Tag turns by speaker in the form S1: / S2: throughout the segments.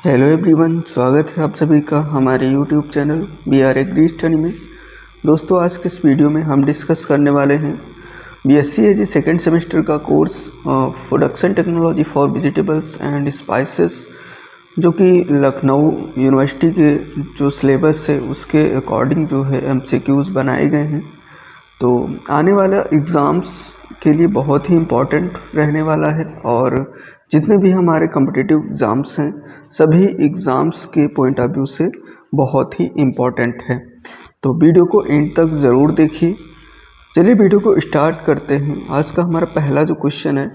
S1: Hello everyone, स्वागत है आप सभी का हमारे YouTube channel BR agri study में। दोस्तों, आज के इस वीडियो में हम डिस्कस करने वाले हैं BSc AG सेकेंड सेमेस्टर का course production technology for vegetables and spices, जो कि लखनऊ यूनिवर्सिटी के जो सिलेबस है उसके अकॉर्डिंग जो है MCQs बनाए गए हैं। तो आने वाला एग्ज़ाम्स के लिए बहुत ही इम्पॉर्टेंट रहने वाला है और जितने भी हमारे कॉम्पिटिटिव एग्ज़ाम्स हैं सभी एग्ज़ाम्स के पॉइंट ऑफ व्यू से बहुत ही इम्पॉर्टेंट है। तो वीडियो को एंड तक ज़रूर देखिए। चलिए वीडियो को स्टार्ट करते हैं। आज का हमारा पहला जो क्वेश्चन है,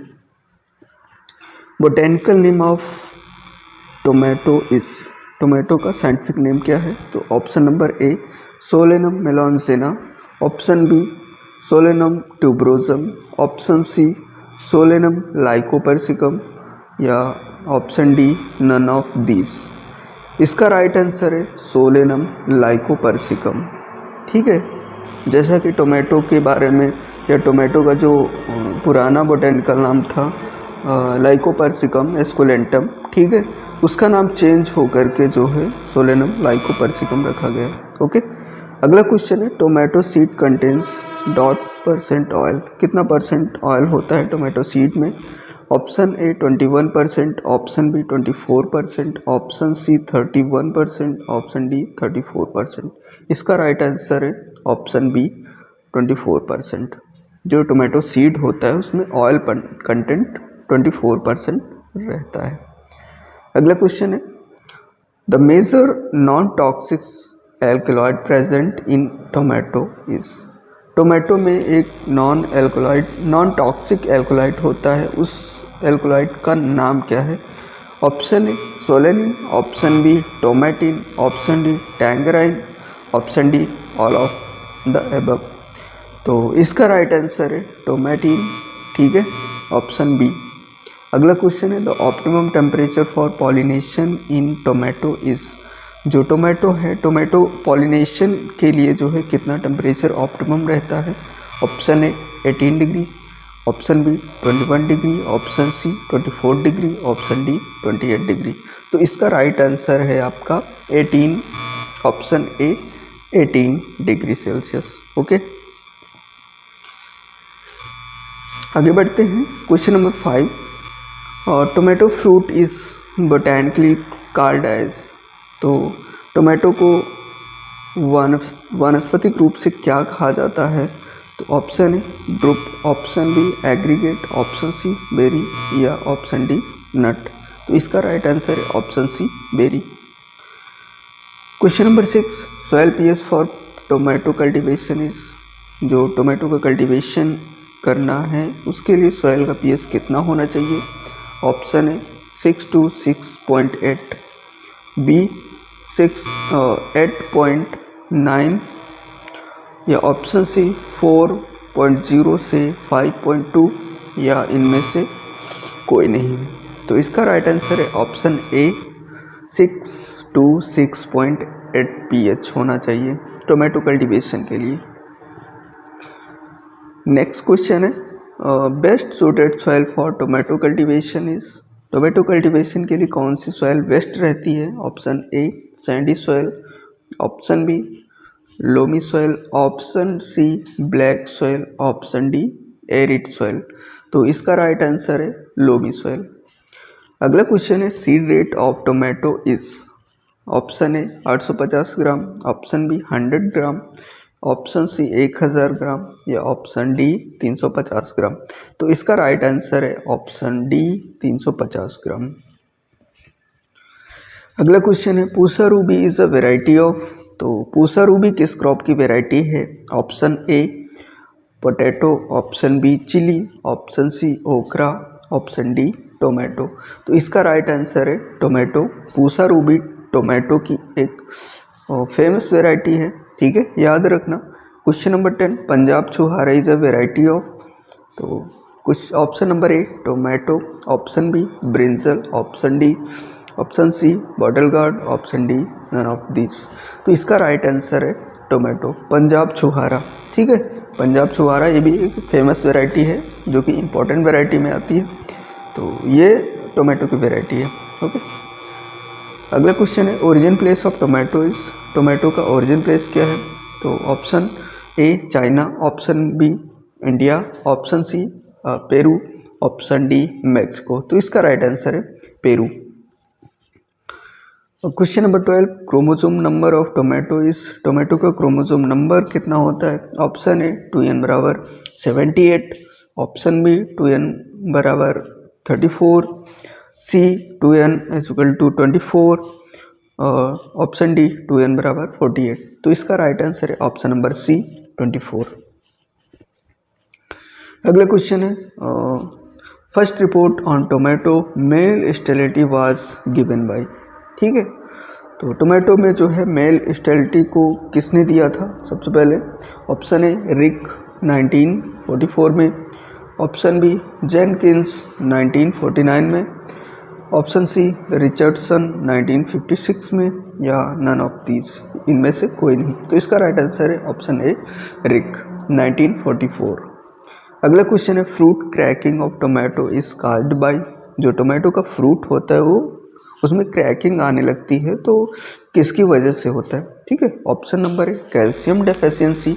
S1: botanical name of tomato is. Tomato का साइंटिफिक नेम क्या है? तो option number a solanum melongena, option b solanum tuberosum, option c solanum lycopersicum या option D none of these. इसका राइट आंसर है सोलेनम लाइकोपर्सिकम। ठीक है, जैसा कि टोमेटो के बारे में या टोमेटो का जो पुराना बोटेनिकल नाम था लाइकोपर्सिकम एस्कुलेंटम, ठीक है, उसका नाम चेंज होकर के जो है सोलेनम लाइकोपर्सिकम रखा गया। ओके, अगला क्वेश्चन है टोमेटो सीड कंटेन्स .% ऑयल। कितना परसेंट ऑयल होता है टोमेटो सीड में? Option A 21%, option B 24%, option C 31%, option D 34%। इसका राइट आंसर है ऑप्शन बी 24%। जो टोमेटो सीड होता है उसमें ऑयल कंटेंट 24% रहता है। अगला क्वेश्चन है the major non toxic alkaloid present in tomato is. Tomato में एक नॉन टॉक्सिक एल्कलॉइड होता है, उस एल्कलॉइड का नाम क्या है? Option a solanine, option b tomatine, option d tangerine, option D all of the above. तो इसका राइट आंसर है टोमेटिन। ठीक है, ऑप्शन बी। अगला क्वेश्चन है the optimum temperature for pollination in tomato is. जो टोमेटो है, टोमेटो पॉलिनेशन के लिए जो है कितना टेम्परेचर ऑप्टिमम रहता है? ऑप्शन ए 18 degree, option b 21 degree, option c 24 degree, option d 28 degree. तो इसका राइट आंसर है आपका 18, ऑप्शन ए 18 डिग्री सेल्सियस। ओके, आगे बढ़ते हैं। Question number 5, tomato fruit is botanically called as. तो टोमेटो को वानस्पतिक रूप से क्या कहा जाता है? तो option a drupe, option b aggregate, option c berry या ऑप्शन डी नट। तो इसका राइट आंसर है option c berry. Question number 6, soil pH for tomato cultivation is. जो टोमेटो का कल्टीवेशन करना है उसके लिए सॉइल का पीएच कितना होना चाहिए? ऑप्शन ए 6 to 6.8, बी 8.9 या ऑप्शन सी 4.0 से 5.2 या इनमें से कोई नहीं। तो इसका राइट आंसर है ऑप्शन ए 6 to 6.8 pH होना चाहिए टोमेटो कल्टीवेशन के लिए। नेक्स्ट क्वेश्चन है best suited soil for tomato cultivation is. Tomato cultivation के लिए कौन सी सॉइल बेस्ट रहती है? Option A sandy soil, option B loamy soil, option C black soil, option D arid soil. तो इसका राइट आंसर है लोमी सॉइल। अगला क्वेश्चन है seed rate of tomato is. Option A 850 gram, option B 100 gram, option C 1000 gram या option d 350 gram. तो इसका right answer है option d 350 gram. अगला क्वेश्चन है Pusa Ruby is a variety of. तो पूसा रूबी किस क्रॉप की वेराइटी है? ऑप्शन ए potato, option B chilli, option c okra, option d tomato. तो इसका राइट आंसर है टोमेटो। पूसा रूबी टोमेटो की एक फेमस वेराइटी है। ठीक है, याद रखना। Question number 10, Punjab Chhuhara is a variety of. तो कुछ option number A tomato, option B brinjal, option D, option C bottle gourd, option D none of this. तो इसका राइट आंसर है टोमेटो, पंजाब छुहारा। ठीक है, पंजाब छुहारा ये भी एक फेमस वेराइटी है जो कि इम्पोर्टेंट वेराइटी में आती है। तो ये टोमेटो की वेराइटी है। ओके, अगला क्वेश्चन है origin place of tomato is, tomato का ओरिजिन प्लेस क्या है? तो option A China, option B India, option C Peru, option D Mexico. तो इसका राइट आंसर है Peru. Question number 12, chromosome number of tomato is, tomato का chromosome number कितना होता है? ऑप्शन ए 2n बराबर 78, ऑप्शन बी 2n बराबर 34, C 2n is equal to 24, option D 2n बराबर 48। तो इसका राइट आंसर है ऑप्शन नंबर सी 24। अगला क्वेश्चन है first report on tomato male sterility was given by, ठीक है। तो टोमेटो में जो है मेल स्टेरिलिटी को किसने दिया था सबसे पहले? ऑप्शन ए रिक 1944 में, ऑप्शन बी जेनकिंस 1949 में, ऑप्शन सी रिचर्डसन 1956 में, या नन ऑफ दीज, इनमें से कोई नहीं। तो इसका राइट आंसर है ऑप्शन ए रिक 1944। अगला क्वेश्चन है fruit cracking of tomato is caused by, जो टोमेटो का फ्रूट होता है वो उसमें क्रैकिंग आने लगती है तो किसकी वजह से होता है? ठीक है, option number A calcium deficiency,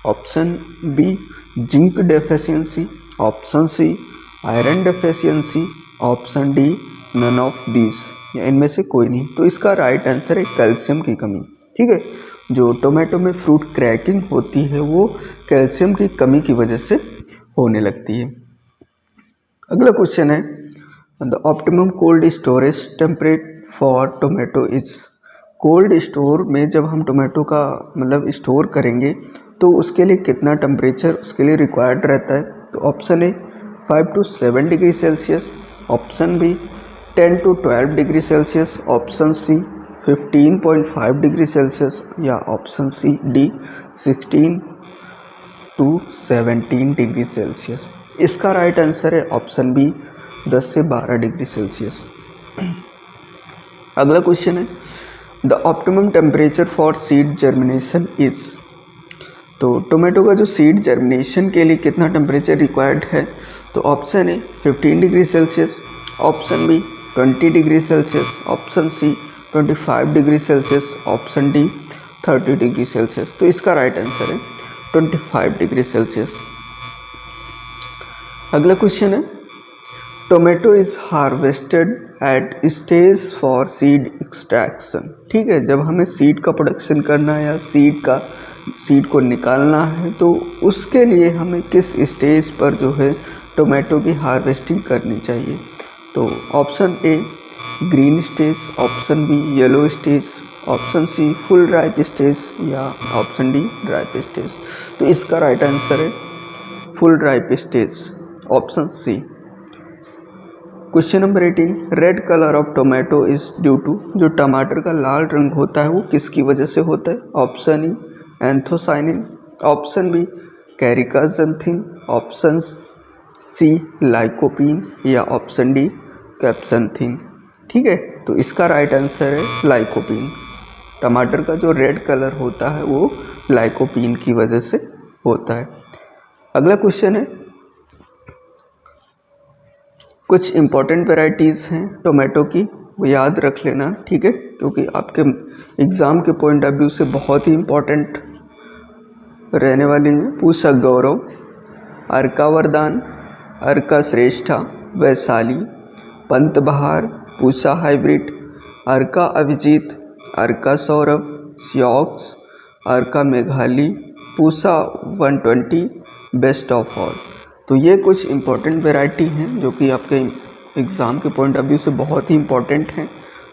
S1: option B zinc deficiency, option C iron deficiency, option D none of this, या इनमें से कोई नहीं। तो इसका राइट आंसर है कैल्शियम की कमी। ठीक है, जो टोमेटो में फ्रूट क्रैकिंग होती है वो कैल्शियम की कमी की वजह से होने लगती है। अगला क्वेश्चन है the optimum cold storage temperature for tomato is, cold store में जब हम टोमेटो का मतलब स्टोर करेंगे तो उसके लिए कितना टेम्परेचर उसके लिए रिक्वायर्ड रहता है? तो option a 5 to 7 degree Celsius, option b 10 to 12 degree Celsius, option c 15.5 degree Celsius, या option c d 16 to 17 degree Celsius. इसका राइट आंसर है ऑप्शन बी 10 से 12 डिग्री सेल्सियस। अगला क्वेश्चन है the optimum temperature for seed germination is, तो tomato का जो seed germination के लिए कितना टेम्परेचर रिक्वायर्ड है? तो option A 15 degree Celsius, option B 20 degree Celsius, option C 25 degree Celsius, option D 30 degree Celsius. तो इसका राइट आंसर है 25 डिग्री सेल्सियस। अगला क्वेश्चन है tomato is harvested at stage for seed extraction, ठीक है, जब हमें सीड का प्रोडक्शन करना है या सीड को निकालना है तो उसके लिए हमें किस स्टेज पर जो है टोमेटो की हार्वेस्टिंग करनी चाहिए? तो option A green stage, option B yellow stage, option C full ripe stage, या ऑप्शन डी राइप स्टेज। तो इसका राइट आंसर है full ripe stage, option C. Question number 18 red colour of tomato is due to, जो टमाटर का लाल रंग होता है वो किसकी वजह से होता है? Option E anthocyanin, option B caricaxanthin, option C lycopene, या ऑप्शन डी कैप्संथिन। ठीक है, तो इसका राइट आंसर है लाइकोपीन। टमाटर का जो रेड कलर होता है वो लाइकोपीन की वजह से होता है। अगला क्वेश्चन है कुछ इंपॉर्टेंट वेराइटीज़ हैं टोमेटो की, वो याद रख लेना, ठीक है, क्योंकि आपके एग्ज़ाम के पॉइंट ऑफ व्यू से बहुत ही इम्पॉर्टेंट रहने वाली हैं। पूषा गौरव, अर्का वरदान, अर्का श्रेष्ठा, Vaishali, Pant Bahar, Pusa hybrid, Arka Abhijit, Arka Saurabh, Sioux, Arka Meghali, Pusa 120, best of all. तो ये कुछ इम्पॉर्टेंट वैरायटी हैं जो कि आपके एग्ज़ाम के पॉइंट ऑफ व्यू से बहुत ही इम्पॉर्टेंट हैं।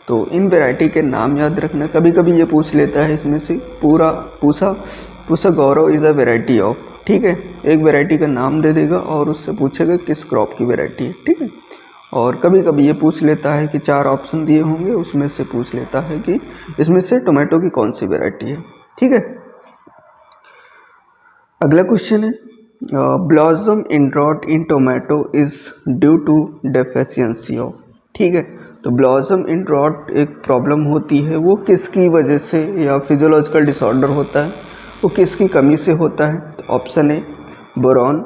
S1: तो इन वैरायटी के नाम याद रखना। कभी कभी ये पूछ लेता है इसमें से पूरा पूषा गौरव इज़ अ वैरायटी ऑफ, ठीक है, एक वैरायटी का नाम दे देगा और उससे पूछेगा किस क्रॉप की वैरायटी है, ठीक है। और कभी कभी ये पूछ लेता है कि 4 ऑप्शन दिए होंगे उसमें से पूछ लेता है कि इसमें से टोमेटो की कौन सी वैरायटी है, ठीक है। अगला क्वेश्चन है blossom in rot in tomato is due to deficiency of, ठीक है। तो ब्लॉसम इन रॉट एक प्रॉब्लम होती है, वो किसकी वजह से या फिजियोलॉजिकल डिसऑर्डर होता है, वो किसकी कमी से होता है? तो option A boron,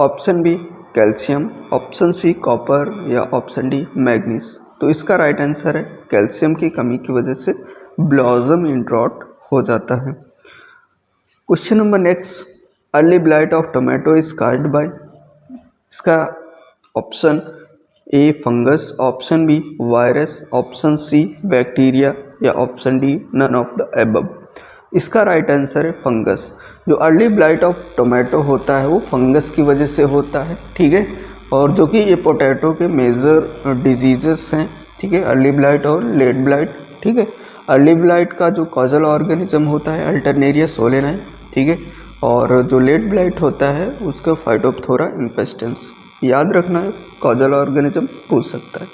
S1: option B calcium, option C copper, या ऑप्शन डी मैग्नीज। तो इसका राइट आंसर है कैल्शियम की कमी की वजह से ब्लॉसम इन ड्रॉट हो जाता है। Question number next, early blight of tomato is caused by, इसका option A fungus, option B virus, option C bacteria या option D none of the above. इसका राइट आंसर है फंगस। जो early blight of tomato होता है वो fungus की वजह से होता है, ठीक है, और जो कि ये पोटैटो के मेजर डिजीजेस हैं, ठीक है, अर्ली ब्लाइट और लेट ब्लाइट, ठीक है। अर्ली ब्लाइट का जो कॉजल ऑर्गेनिज्म होता है अल्टरनेरिया सोलेनाई, ठीक है, और जो लेट ब्लाइट होता है उसका फाइटोप्थोरा इन्फेस्टेंस। याद रखना है, कॉजल ऑर्गेनिज्म पूछ सकता है।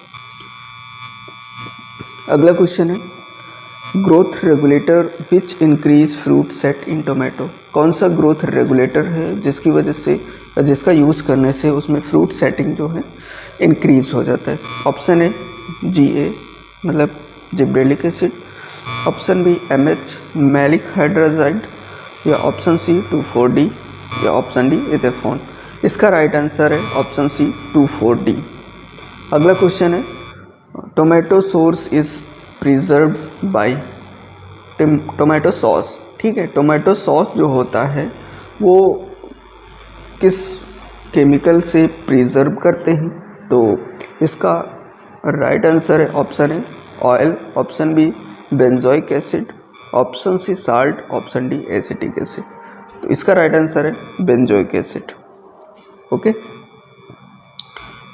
S1: अगला क्वेश्चन है, growth regulator which increase fruit set in tomato. कौन सा ग्रोथ रेगुलेटर है जिसकी वजह से, जिसका यूज करने से उसमें फ्रूट सेटिंग जो है इंक्रीज हो जाता है। ऑप्शन ए GA मतलब gibberellic acid, option B MH maleic hydrazide, या ऑप्शन सी 2,4-D, या ऑप्शन डी इथेफॉन। इसका राइट आंसर है ऑप्शन सी 2,4-D। अगला क्वेश्चन है, tomato source is preserved by tomato sauce, ठीक है। टोमेटो सॉस जो होता है वो किस केमिकल से प्रिजर्व करते हैं, तो इसका राइट आंसर है option A oil, option B benzoic acid, option C salt, option D acetic acid. तो इसका राइट आंसर है बेंजोइक एसिड। ओके।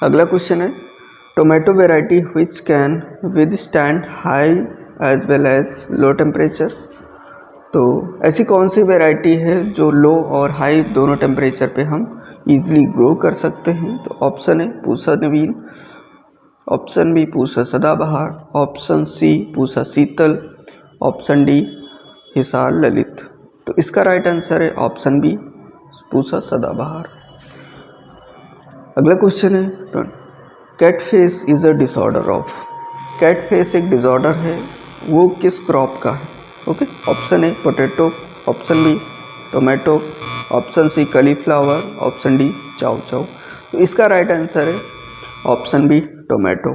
S1: अगला क्वेश्चन है, tomato variety which can withstand high as well as low temperature. तो ऐसी कौन सी variety है जो लो और हाई दोनों टेम्परेचर पे हम इजीली ग्रो कर सकते हैं। तो ऑप्शन है Pusa Naveen, option B Pusa Sadabahar, option C Pusa Sheetal, option D Hisar Lalit. तो इसका राइट आंसर है ऑप्शन बी पूसा सदाबहार। अगला क्वेश्चन है, cat face is a disorder of. Cat face एक डिसऑर्डर है, वो किस क्रॉप का है। ओके, ऑप्शन ए potato, option B tomato, option C cauliflower, option D chow chow. तो इसका राइट आंसर है ऑप्शन बी टोमेटो।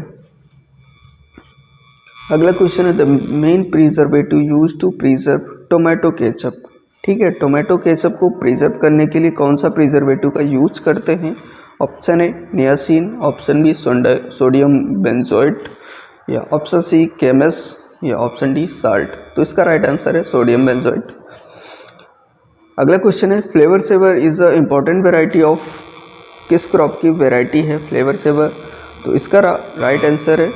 S1: अगला क्वेश्चन है, the main preservative use to preserve tomato ketchup. ठीक है, टोमेटो केचप को प्रिजर्व करने के लिए कौन सा प्रिजर्वेटिव का यूज करते हैं। Option A niacin, option B sodium benzoate, या ऑप्शन सी केमस, या ऑप्शन डी साल्ट। तो इसका राइट आंसर है सोडियम बेंजोएट। अगला क्वेश्चन है, flavour saver is a important variety of. किस क्रॉप की वेराइटी है फ्लेवर सेवर। तो इसका राइट आंसर है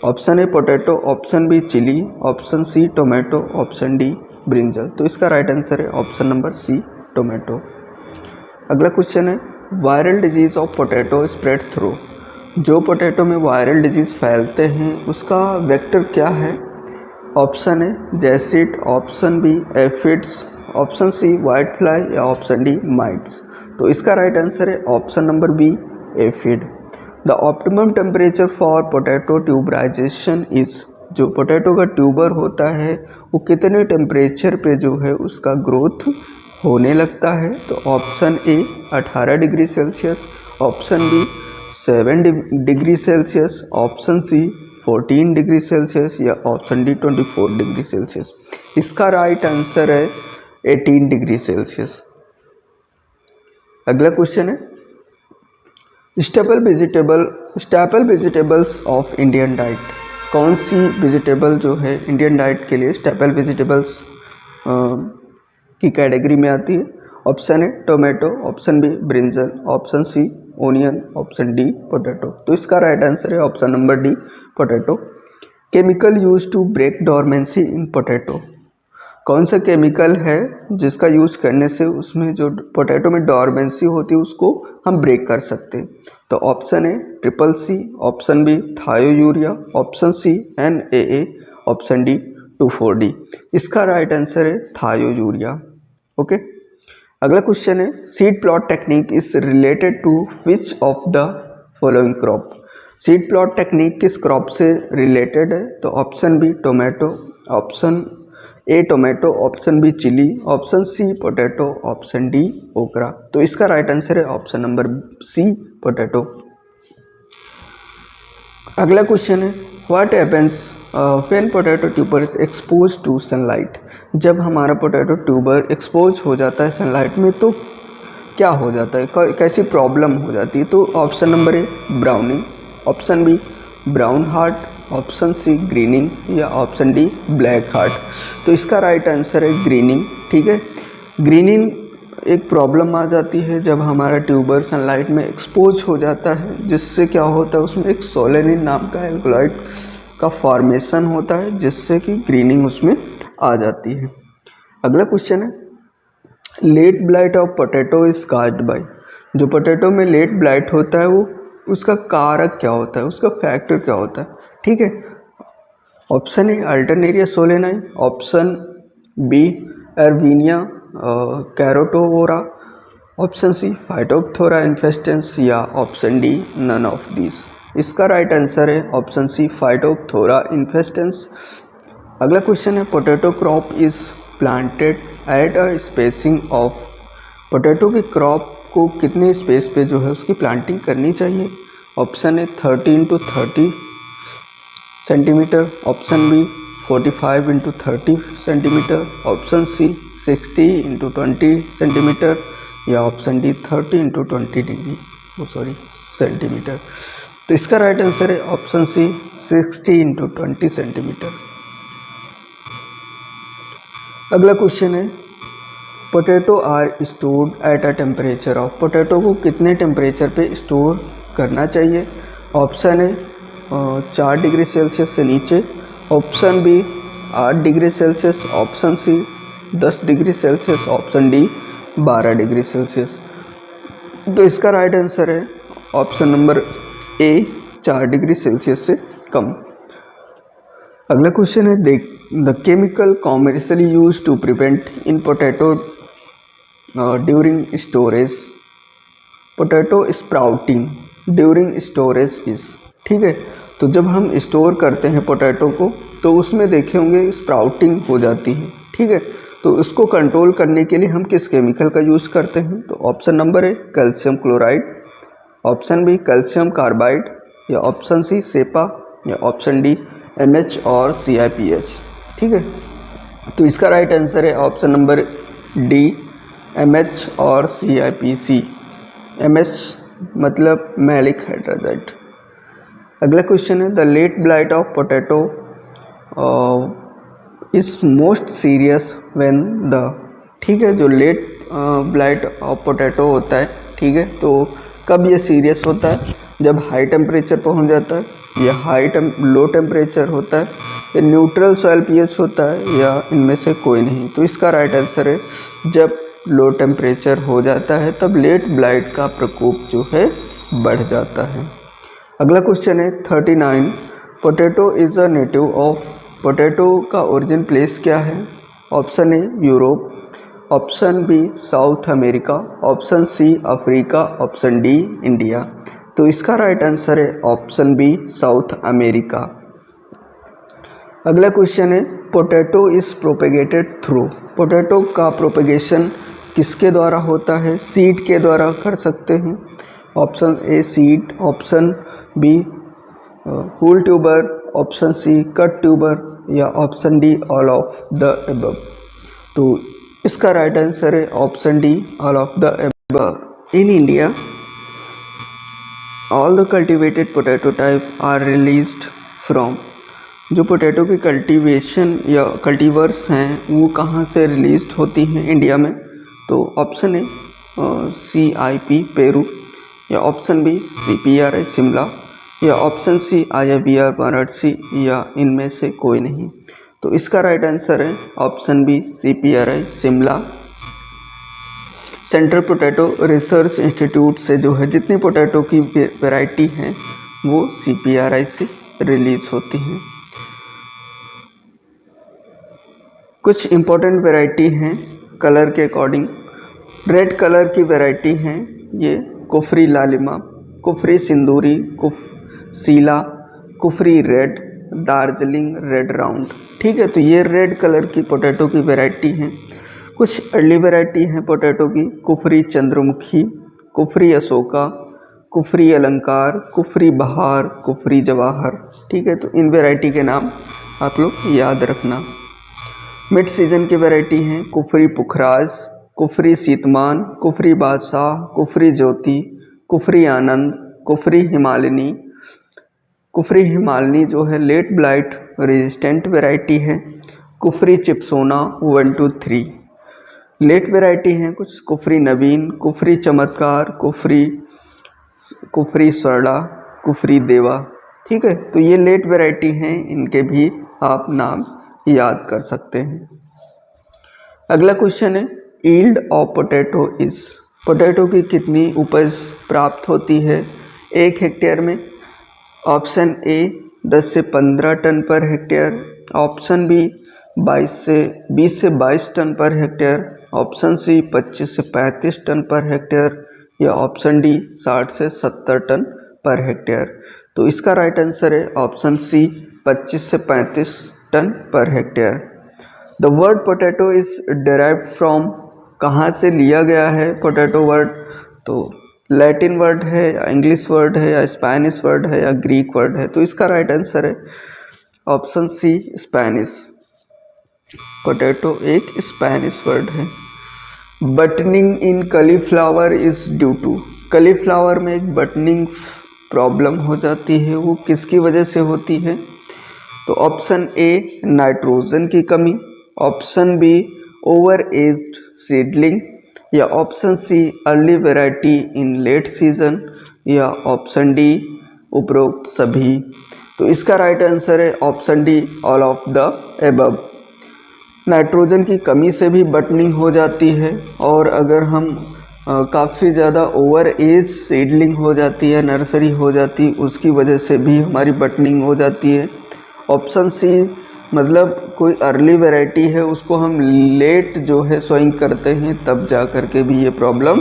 S1: ऑप्शन ए potato, option B chilli, option C tomato, option D brinjal. तो इसका राइट आंसर है ऑप्शन नंबर सी टोमेटो। अगला क्वेश्चन है, viral disease of potato spread through. जो पोटैटो में वायरल डिजीज फैलते हैं उसका वेक्टर क्या है। ऑप्शन है jassid, option B aphids, option C white fly, या ऑप्शन डी माइट्स। तो इसका राइट आंसर है option number B aphid. The optimum temperature for potato tuberization is. जो पोटैटो का ट्यूबर होता है वो कितने टेम्परेचर पे जो है उसका ग्रोथ होने लगता है। तो ऑप्शन ए 18 degree Celsius, option B 7 degree Celsius, option C 14 degree Celsius, या ऑप्शन डी 24 डिग्री सेल्सियस। इसका राइट आंसर है 18 डिग्री सेल्सियस। अगला क्वेश्चन है, staple vegetables of Indian diet. कौन सी वेजिटेबल जो है इंडियन डाइट के लिए स्टेपल वेजिटेबल्स की कैटेगरी में आती है। ऑप्शन है tomato, option B brinjal, option C onion, option D potato. तो इसका राइट आंसर है option number D potato. Chemical use to break dormancy in potato. कौन सा केमिकल है जिसका यूज करने से उसमें जो पोटैटो में डोरमेंसी होती है उसको हम ब्रेक कर सकते हैं। तो ऑप्शन है triple C, option B thiourea, option C NaA, option D 2,4-D। इसका राइट आंसर है थायोयूरिया। ओके। अगला क्वेश्चन है, seed plot technique is related to which of the following crop. Seed plot technique किस crop से related है। तो option B tomato, option A tomato, option B chilli, option C potato, option D okra. तो इसका right answer है option number C potato. अगला question है what happens when potato tuber is expose to sunlight. जब हमारा potato tuber expose हो जाता है सनलाइट में तो क्या हो जाता है, कैसी प्रॉब्लम हो जाती है। तो option number A browning, option B brown heart, option C greening या ऑप्शन डी ब्लैक हार्ट। तो इसका राइट आंसर है ग्रीनिंग। ठीक है, ग्रीनिंग एक प्रॉब्लम आ जाती है जब हमारा ट्यूबर सनलाइट में एक्सपोज हो जाता है, जिससे क्या होता है उसमें एक सोलेनिन नाम का एल्कलॉइड का फॉर्मेशन होता है, जिससे कि ग्रीनिंग उसमें आ जाती है। अगला क्वेश्चन है late blight of potato is caused by. जो पोटैटो में लेट ब्लाइट होता है वो उसका कारक क्या होता है, उसका फैक्टर क्या होता है। ठीक है, option A Alternaria solani, option B Erwinia carotovora, option C Phytophthora infestans या option D none of this. इसका राइट आंसर है ऑप्शन सी फाइटोप्थोरा इन्फेस्टेंस। अगला क्वेश्चन है potato crop is planted at a spacing of. पोटैटो की crop को कितने space पे जो है उसकी प्लांटिंग करनी चाहिए। Option A 30x30 centimetre, option B 45x30 centimetre, option C 60x20 centimetre या option D 30x20 degree centimetre. तो इसका राइट आंसर है ऑप्शन सी 60x20 सेंटीमीटर। अगला क्वेश्चन है potato are stored at a temperature of. पोटैटो को कितने temperature पे स्टोर करना चाहिए। ऑप्शन है 4 डिग्री सेल्सियस से नीचे, option B 8 degree Celsius, option C 10 degree Celsius, option D 12 degree Celsius. तो इसका राइट आंसर है option number A 4 degree Celsius से कम। अगला क्वेश्चन है the chemical commercially use to prevent in potato during storage potato sprouting during storage is. ठीक है, तो जब हम स्टोर करते हैं पोटैटो को तो उसमें देखे होंगे स्प्राउटिंग हो जाती है। ठीक है, तो उसको कंट्रोल करने के लिए हम किस केमिकल का यूज करते हैं। तो option number A calcium chloride, option B calcium carbide या ऑप्शन सी सेपा या ऑप्शन डी MH और CIPH। ठीक है, तो इसका राइट आंसर है ऑप्शन नंबर डी MH और CIPC। MH मतलब मैलिक हाइड्रोजाइड। अगला क्वेश्चन है the late blight of potato is most serious when the. ठीक है, जो लेट ब्लाइट ऑफ पोटैटो होता है, ठीक है, तो कब ये सीरियस होता है। जब हाई टेम्परेचर पहुंच जाता है या लो टेम्परेचर होता है या न्यूट्रल सॉइल pH होता है या इनमें से कोई नहीं। तो इसका राइट आंसर है जब लो टेम्परेचर हो जाता है तब लेट ब्लाइट का प्रकोप जो है बढ़ जाता है। अगला क्वेश्चन है 39 potato is a native of. Potato का ओरिजिन प्लेस क्या है। Option A Europe, option B South America, option C Africa, option D India. तो इसका राइट आंसर है ऑप्शन बी साउथ अमेरिका। अगला क्वेश्चन है potato is propagated through. Potato का propagation किसके द्वारा होता है। सीड के द्वारा कर सकते हैं। Option A seed, option B whole tuber, option C cut tuber या option D all of the above. तो इसका राइट आंसर है option D all of the above. In India all the cultivated potato type are released from. जो potato की cultivation या cultivars हैं वो कहाँ से रिलीज होती हैं इंडिया में। तो ऑप्शन ए CIP पेरू या ऑप्शन बी CPRI शिमला या ऑप्शन सी IIBR वाराणसी या इनमें से कोई नहीं। तो इसका राइट आंसर है option B CPRI Shimla. Central potato research institute से जो है जितनी पोटैटो की वैरायटी हैं वो CPRI से रिलीज होती हैं। कुछ इम्पोर्टेंट वैरायटी हैं कलर के अकॉर्डिंग। रेड कलर की वैरायटी हैं ये कुफरी लालिमा, कुफरी सिंदूरी, सीला, Kufri red, Darjeeling red round. ठीक है, तो ये रेड कलर की पोटैटो की वैरायटी हैं। कुछ अर्ली वैरायटी हैं पोटैटो की कुफरी चंद्रमुखी, कुफरी अशोका, कुफरी अलंकार, कुफरी बहार, कुफरी जवाहर। ठीक है, तो इन वैरायटी के नाम आप लोग याद रखना। मिड सीजन की वैरायटी हैं कुफरी पुखराज, कुफरी सीतमान, कुफरी बादशाह, कुफरी ज्योति, कुफरी आनंद, कुफरी हिमालिनी। कुफरी हिमालिनी जो है लेट ब्लाइट रेजिस्टेंट वैरायटी है। कुफरी चिपसोना 1 2 3 लेट वैरायटी हैं कुछ। कुफरी नवीन, कुफरी चमत्कार, कुफरी स्वर्णा, कुफरी देवा। ठीक है, तो ये लेट वैरायटी हैं, इनके भी आप नाम याद कर सकते हैं। अगला क्वेश्चन है yield of potato is. Potato की कितनी उपज प्राप्त होती है 1 हेक्टेयर में? ऑप्शन ए 10 से 15 ton per hectare, option B 20 से 22 ton per hectare, option C 25 से 35 टन पर हेक्टेयर, या ऑप्शन डी 60 से 70 टन पर हेक्टेयर। तो इसका राइट आंसर है ऑप्शन सी 25 से 35 ton per hectare. The word potato is derived from, कहाँ से लिया गया है पोटैटो वर्ड? तो लैटिन वर्ड है या इंग्लिश वर्ड है या स्पेनिश वर्ड है या ग्रीक वर्ड है? तो इसका राइट आंसर है ऑप्शन सी स्पेनिश। पोटैटो एक स्पेनिश वर्ड है। Buttoning in cauliflower is due to, cauliflower में एक बटनिंग प्रॉब्लम हो जाती है, वो किसकी वजह से होती है? तो ऑप्शन ए नाइट्रोजन की कमी, option B over aged seedling, या option C early variety in late season, या ऑप्शन डी उपरोक्त सभी। तो इसका राइट आंसर है option D all of the above. Nitrogen की कमी से भी बटनिंग हो जाती है, और अगर हम काफ़ी ज़्यादा ओवर एज सीडलिंग हो जाती है, नर्सरी हो जाती, उसकी वजह से भी हमारी बटनिंग हो जाती है। ऑप्शन सी मतलब कोई अर्ली वैरायटी है उसको हम लेट जो है सोइंग करते हैं, तब जा कर के भी ये प्रॉब्लम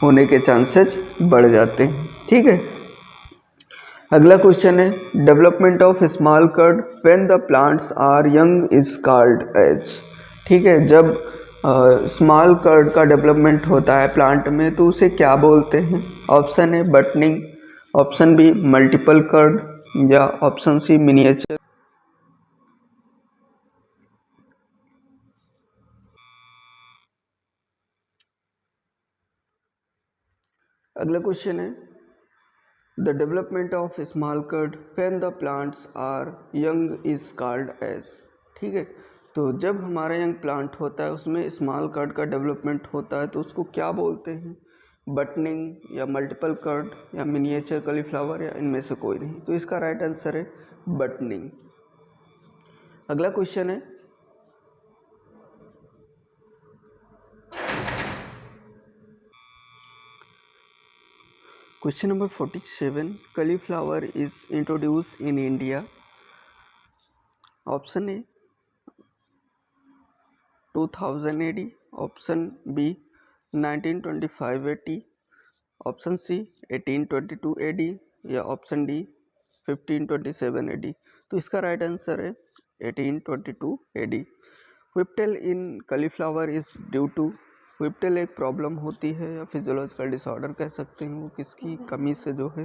S1: होने के चांसेस बढ़ जाते हैं। ठीक है, अगला क्वेश्चन है development of small curd when the plants are young is called as. ठीक है, जब स्मॉल कर्ड का डेवलपमेंट होता है प्लांट में तो उसे क्या बोलते हैं? Option A buttoning, option B multiple curd, या ऑप्शन सी मिनिएचर। अगला क्वेश्चन है the development of small curd when the plants are young is called as. ठीक है, तो जब हमारा यंग प्लांट होता है उसमें स्मॉल कर्ड का डेवलपमेंट होता है तो उसको क्या बोलते हैं? बटनिंग, या मल्टीपल कर्ड, या मिनिएचर कलीफ्लावर, या इनमें से कोई नहीं। तो इसका राइट आंसर है बटनिंग। अगला क्वेश्चन है question number 47 cauliflower is introduced in India. Option A 2000 AD, option B 1925 AD, option C 1822 AD, या ऑप्शन डी 1527 AD। तो इसका राइट आंसर है 1822 AD। Whiptail in cauliflower is due to, whiptail एक problem होती है या physiological disorder कह सकते हैं, वो किसकी कमी से जो है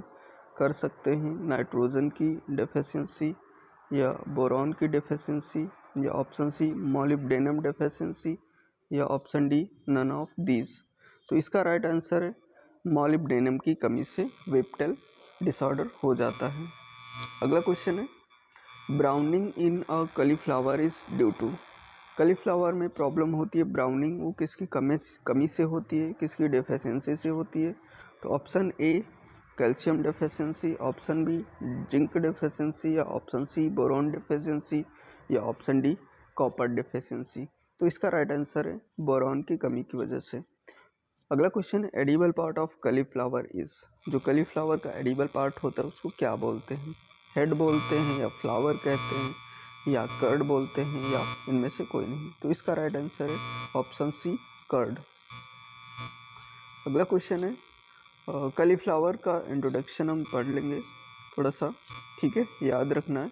S1: कर सकते हैं? नाइट्रोजन की डेफिशिएंसी, या बोरॉन की डेफिशिएंसी, या ऑप्शन सी मॉलिब्डेनम डेफिशिएंसी, या option D none of these. तो इसका राइट आंसर है मॉलिब्डेनम की कमी से व्हिप्टेल डिसऑर्डर हो जाता है। अगला क्वेश्चन है browning in a cauliflower is due to, cauliflower में प्रॉब्लम होती है ब्राउनिंग, वो किसकी कमी से होती है, किसकी डेफिशिएंसी से होती है? तो option A calcium deficiency, option B zinc deficiency, या ऑप्शन सी बोरॉन डेफिशिएंसी, या ऑप्शन डी कॉपर डेफिशिएंसी। तो इसका राइट आंसर है बोरॉन की कमी की वजह से। अगला क्वेश्चन है edible part of cauliflower is, जो कलीफ्लावर का एडिबल पार्ट होता है उसको क्या बोलते हैं? हेड बोलते हैं, या फ्लावर कहते हैं, या कर्ड बोलते हैं, या इनमें से कोई नहीं। तो इसका राइट आंसर है ऑप्शन सी कर्ड। अगला क्वेश्चन है कलीफ्लावर का इंट्रोडक्शन हम पढ़ लेंगे थोड़ा सा। ठीक है, याद रखना है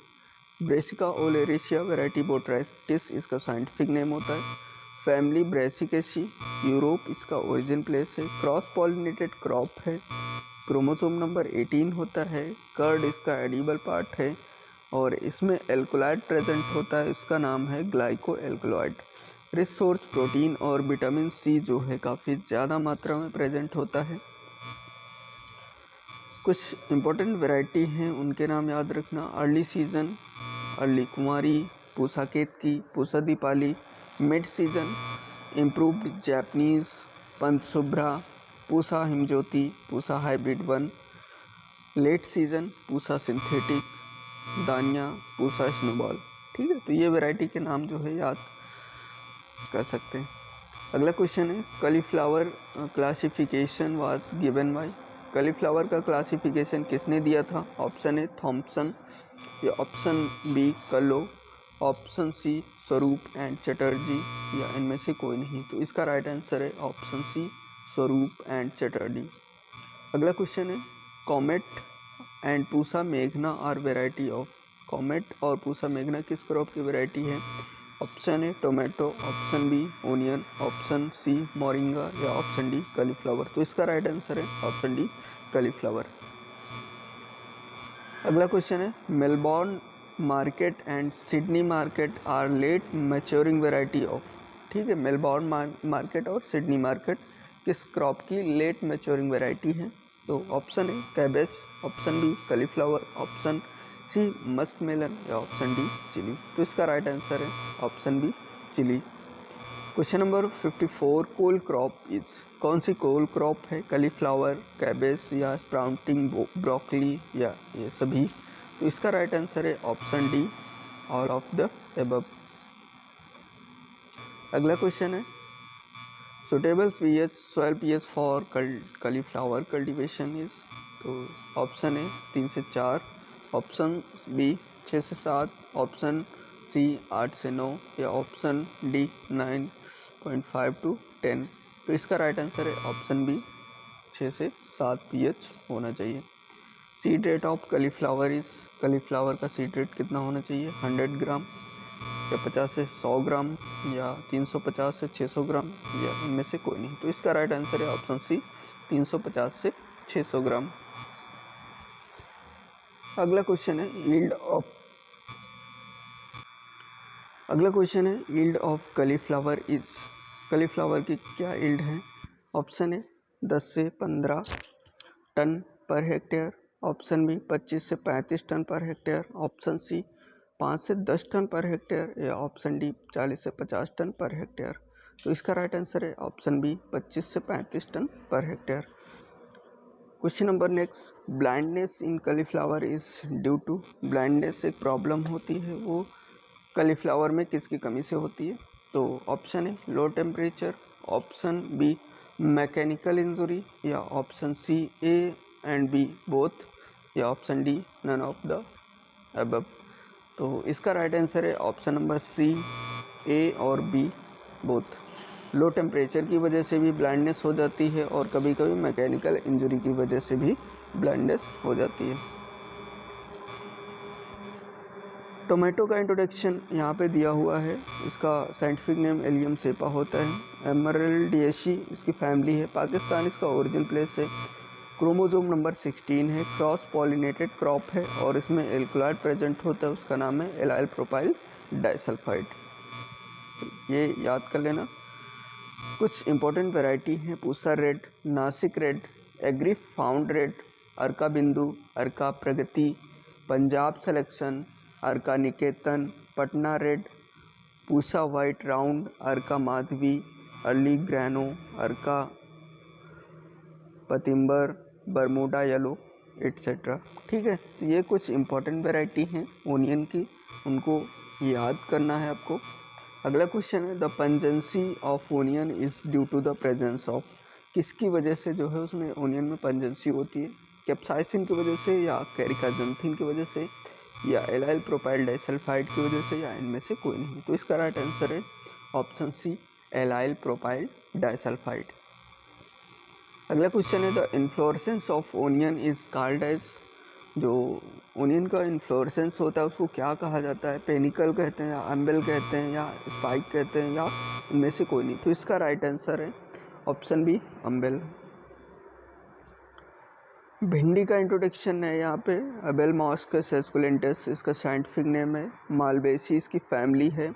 S1: ब्रेसिका ओलेरेशिया वैरायटी बोट्राइटिस इसका साइंटिफिक नेम होता है। फैमिली ब्रेसिकेसी, यूरोप इसका ओरिजिन प्लेस है। क्रॉस पॉलिनेटेड क्रॉप है। क्रोमोसोम नंबर 18 होता है। कर्ड इसका एडिबल पार्ट है और इसमें एल्कोलाइड प्रेजेंट होता है, इसका नाम है glyco alkaloid. Rich source protein और विटामिन सी जो है काफ़ी ज़्यादा मात्रा में प्रेजेंट होता है। कुछ इंपॉर्टेंट वैरायटी हैं, उनके नाम याद रखना। Early season, early Kumari, Pusa Ketaki, Pusa Deepali. Mid season, improved Japanese, Pant Shubhra, Pusa Himjyoti, Pusa hybrid 1। Late season, Pusa synthetic, Dania, Pusa snowball. ठीक है, तो ये वैरायटी के नाम जो है याद कर सकते हैं। अगला क्वेश्चन है, cauliflower classification was given bye. Cauliflower का क्लासिफिकेशन किसने दिया था? ऑप्शन ए थॉम्पसन, या ऑप्शन बी कलो, ऑप्शन सी स्वरूप एंड चटर्जी, या इनमें से कोई नहीं। तो इसका राइट आंसर है ऑप्शन सी स्वरूप एंड चटर्जी। अगला क्वेश्चन है, कॉमेट एंड पूसा मेघना आर वेराइटी ऑफ। कॉमेट और पूसा मेघना किस क्रॉप की वेराइटी है? Option A tomato, option B onion, option C moringa, या ऑप्शन डी कलीफ्लावर। तो इसका राइट आंसर है ऑप्शन डी कलीफ्लावर। अगला क्वेश्चन है, Melbourne market and Sydney market are late maturing variety of. ठीक है, मेलबॉर्न मार्केट और सिडनी मार्केट किस क्रॉप की लेट मैच्योरिंग वेराइटी है? तो option A cabbage, option B cauliflower, option C musk melon, या ऑप्शन डी चिली। तो इसका राइट आंसर है option B chilli. Question number 54, cole crop is. कौन सी कोल क्रॉप है? कलीफ्लावर, कैबेज, या स्प्राउटिंग ब्रोकली, या ये सभी। तो इसका राइट आंसर है option D all of the above. अगला क्वेश्चन है, suitable pH soil pH for cauliflower cultivation is. तो ऑप्शन ए 3 से 4, ऑप्शन बी 6 से 7, ऑप्शन सी 8 से 9, या ऑप्शन डी 9.5 to 10। तो इसका राइट आंसर है ऑप्शन बी 6 से 7 पीएच होना चाहिए। Seed rate of cauliflower is. Cauliflower का सीड रेट कितना होना चाहिए? 100 ग्राम, या 50 से 100 ग्राम, या 350 से 600 ग्राम, या इनमें से कोई नहीं। तो इसका राइट आंसर है ऑप्शन सी 350 से 600 ग्राम। अगला क्वेश्चन है, यील्ड ऑफ। अगला क्वेश्चन है, yield of cauliflower is. Cauliflower की क्या यील्ड है? ऑप्शन ए 10 से 15 ton per hectare, option B 25 से 35 ton per hectare, option C 5 से 10 टन पर हेक्टेयर, या ऑप्शन डी 40 से 50 टन पर हेक्टेयर। तो इसका राइट आंसर है ऑप्शन बी 25 से 35 ton per hectare. Question number next, blindness in cauliflower is due to. Blindness एक problem होती है, वो कलीफ्लावर में किसकी कमी से होती है? तो option A low temperature, option B mechanical injury, या option C A and B both, या option D none of the above. तो इसका राइट आंसर है ऑप्शन नंबर सी ए और बी बोथ। लो टेम्परेचर की वजह से भी ब्लाइंडनेस हो जाती है और कभी कभी मैकेनिकल इंजरी की वजह से भी ब्लाइंडनेस हो जाती है। टोमेटो का इंट्रोडक्शन यहाँ पे दिया हुआ है। इसका साइंटिफिक नेम एलियम सेपा होता है। एमरल्डिएसी इसकी फैमिली है। पाकिस्तान इसका ओरिजिन प्लेस है। क्रोमोसोम नंबर 16 है। क्रॉस पॉलिनेटेड क्रॉप है और इसमें एल्कोलॉइड प्रेजेंट होता है, उसका नाम है एलाइल प्रोपाइल डाइसल्फाइड। ये याद कर लेना। कुछ इंपॉर्टेंट वैरायटी हैं, Pusa red, Nashik red, Agrifound red, Arka Bindu, Arka Pragati, Punjab selection, Arka Niketan, Patna red, Pusa white round, Arka Madhavi, early Grano, Arka Pitambar, Bermuda yellow etcetera. ठीक है, तो ये कुछ इंपॉर्टेंट वैरायटी हैं ओनियन की, उनको याद करना है आपको। अगला क्वेश्चन है, the pungency of onion is due to the presence of. किसकी वजह से जो है उसमें ओनियन में पंजेंसी होती है? कैप्साइसिन की वजह से, या कैरिकाजंथिन की वजह से, या एलाइल प्रोपाइल डाइसल्फाइड की वजह से, या इनमें से कोई नहीं। तो इसका राइट आंसर है option C allyl propyl disulphide. अगला क्वेश्चन है, the inflorescence of onion is called as. जो ओनियन का इन्फ्लोरेसेंस होता है उसको क्या कहा जाता है? पेनिकल कहते हैं, या अम्बेल कहते हैं, या स्पाइक कहते हैं, या इनमें से कोई नहीं। तो इसका राइट आंसर है ऑप्शन बी अम्बेल। भिंडी का इंट्रोडक्शन है यहाँ पे, अबेल मॉस्कस एस्कुलेंटस इसका साइंटिफिक नेम है, मालवेसी इसकी फैमिली है,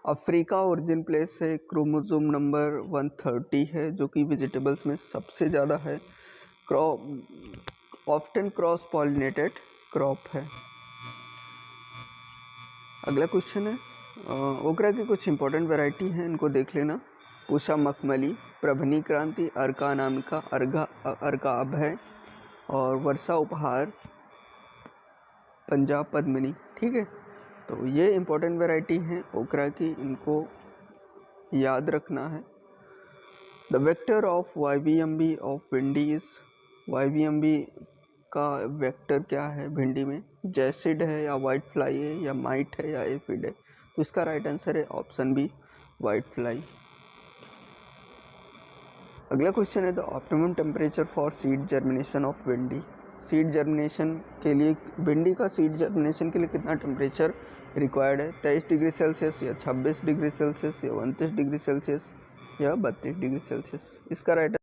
S1: अफ्रीका ओरिजिन प्लेस है, क्रोमोसोम नंबर 130 है जो कि वेजिटेबल्स में सबसे ज़्यादा है, crop often cross pollinated crop है। अगला क्वेश्चन है, ओकरा की कुछ इंपॉर्टेंट वैरायटी हैं, इनको देख लेना। पूषा मखमली, प्रभनी क्रांति, अर्का अनामिका, अर्का अभय और वर्षा उपहार, पंजाब पद्मिनी। ठीक है, तो ये इंपॉर्टेंट वैरायटी हैं ओकरा की, इनको याद रखना है। The vector of YVMB of भिंडी इज, YVMB का वेक्टर क्या है भिंडी में, जैसिड है या वाइट फ्लाई है या माइट है या एफिड है, तो इसका राइट आंसर है ऑप्शन बी वाइट फ्लाई। अगला क्वेश्चन है the optimum temperature for seed germination of भिंडी। सीड जर्मिनेशन के लिए, भिंडी का सीड जर्मिनेशन के लिए कितना टेम्परेचर रिक्वायर्ड है, 23 डिग्री सेल्सियस या 26 डिग्री सेल्सियस या 29 डिग्री सेल्सियस या 32 डिग्री सेल्सियस। इसका राइट